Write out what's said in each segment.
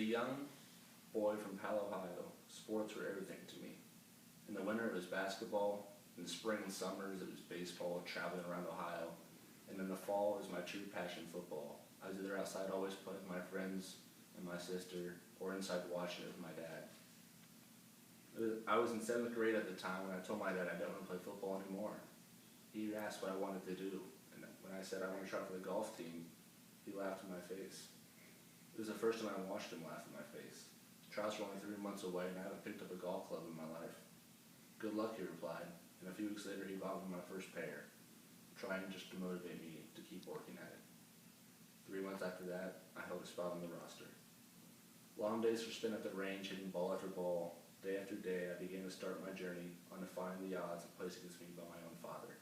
a young boy from Palo, Ohio, sports were everything to me. In the winter it was basketball, in the spring and summers it was baseball, traveling around Ohio, and in the fall it was my true passion, football. I was either outside always playing with my friends and my sister, or inside watching it with my dad. I was in 7th grade at the time when I told my dad I didn't want to play football anymore. He asked what I wanted to do, and when I said I want to try for the golf team, he laughed in my face. It was the first time I watched him laugh in my face. Trials were only 3 months away and I haven't picked up a golf club in my life. Good luck, he replied, and a few weeks later he bought me my first pair, trying just to motivate me to keep working at it. 3 months after that, I held a spot on the roster. Long days were spent at the range hitting ball after ball. Day after day, I began to start my journey on defying the odds placed against me by my own father.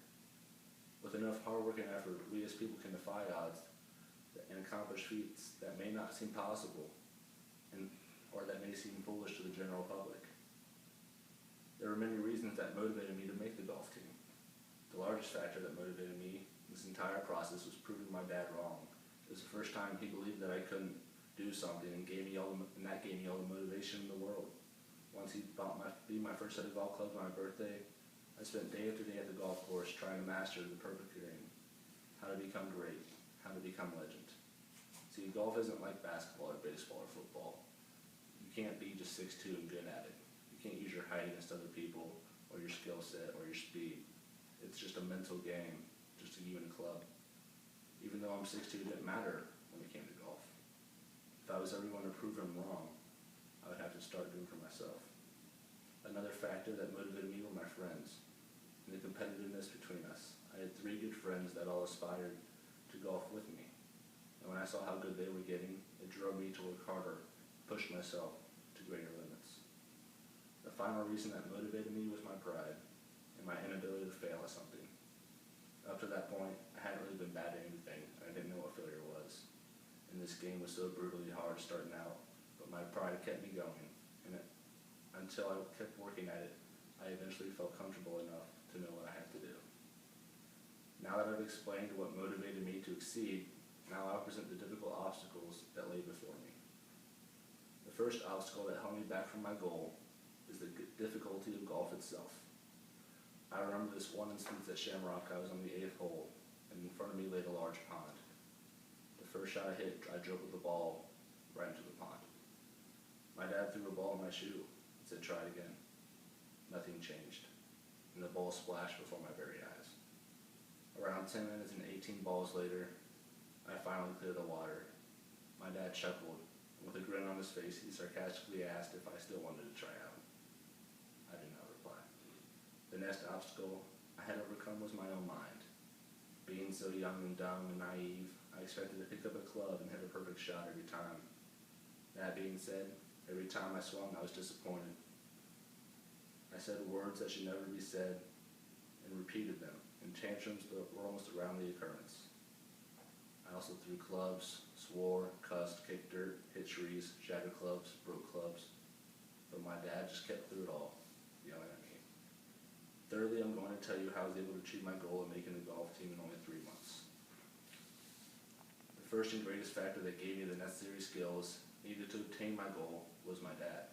With enough hard work and effort, we as people can defy odds and accomplish feats that may not seem possible, or that may seem foolish to the general public. There were many reasons that motivated me to make the golf team. The largest factor that motivated me in this entire process was proving my dad wrong. It was the first time he believed that I couldn't do something, and that gave me all the motivation in the world. Once he bought my first set of golf clubs on my birthday, I spent day after day at the golf course trying to master the perfect game, how to become great, how to become legend. See, golf isn't like basketball or baseball or football. You can't be just 6'2" and good at it. You can't use your height against other people, or your skill set, or your speed. It's just a mental game, just a you and a club. Even though I'm 6'2", it didn't matter when it came to golf. If I was ever going to prove him wrong, I would have to start doing for myself. Another factor that motivated me were my friends, and the competitiveness between us. I had 3 good friends that all aspired to golf with me, and when I saw how good they were getting, it drove me to work harder, push myself to greater limits. The final reason that motivated me was my pride, and my inability to fail at something. Up to that point, I hadn't really been bad at anything, and I didn't know what failure was. And this game was so brutally hard starting out, but my pride kept me going, and until I kept working at it, I eventually felt comfortable enough to know what I had to do. Now that I've explained what motivated me to exceed, now I'll present the difficult obstacles that lay before me. The first obstacle that held me back from my goal is the difficulty of golf itself. I remember this one instance at Shamrock. I was on the 8th hole, and in front of me laid a large pond. The first shot I hit, I dribbled the ball right into the pond. My dad threw a ball in my shoe and said, "Try it again." Nothing changed, and the ball splashed before my very eyes. Around 10 minutes and 18 balls later, I finally cleared the water. My dad chuckled, and with a grin on his face, he sarcastically asked if I still wanted to try out. I did not reply. The next obstacle I had overcome was my own mind. Being so young and dumb and naive, I expected to pick up a club and hit a perfect shot every time. That being said, every time I swung, I was disappointed. I said words that should never be said and repeated them, and tantrums that were almost around the occurrence. I also threw clubs, swore, cussed, kicked dirt, hit trees, shattered clubs, broke clubs, but my dad just kept through it all, yelling at me. Thirdly, I'm going to tell you how I was able to achieve my goal of making the golf team in only 3 months. The first and greatest factor that gave me the necessary skills needed to obtain my goal was my dad.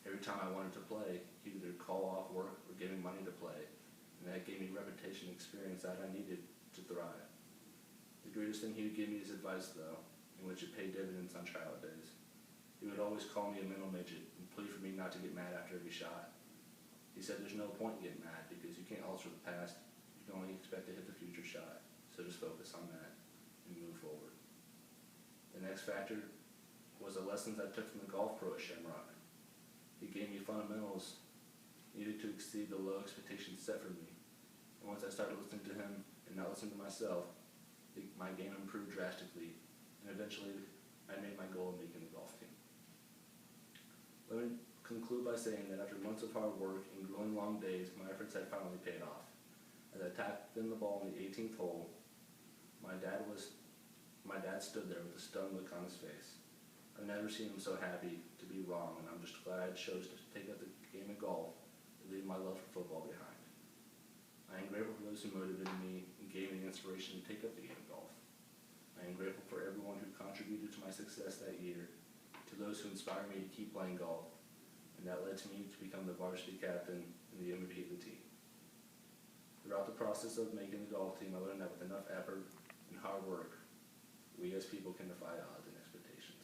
Every time I wanted to play, he would either call off work or give me money to play, and that gave me repetition and experience that I needed to thrive. The greatest thing he would give me is advice, though, in which it paid dividends on tryout days. He would always call me a mental midget and plead for me not to get mad after every shot. He said there's no point in getting mad because you can't alter the past, you can only expect to hit the future shot, so just focus on that and move forward. The next factor was the lessons I took from the golf pro at Shamrock. He gave me fundamentals needed to exceed the low expectations set for me, and once I started listening to him and not listening to myself, my game improved drastically, and eventually I made my goal of making the golf team. Let me conclude by saying that after months of hard work and grueling long days, my efforts had finally paid off. As I tapped in the ball on the 18th hole, my dad stood there with a stunned look on his face. I've never seen him so happy to be wrong, and I'm just glad I chose to take up the game of golf and leave my love for football behind. I am grateful for those who motivated me and gave me the inspiration to take up the game of golf. I am grateful for everyone who contributed to my success that year, to those who inspire me to keep playing golf, and that led to me to become the varsity captain in the MVP of the team. Throughout the process of making the golf team, I learned that with enough effort and hard work, we as people can defy odds and expectations.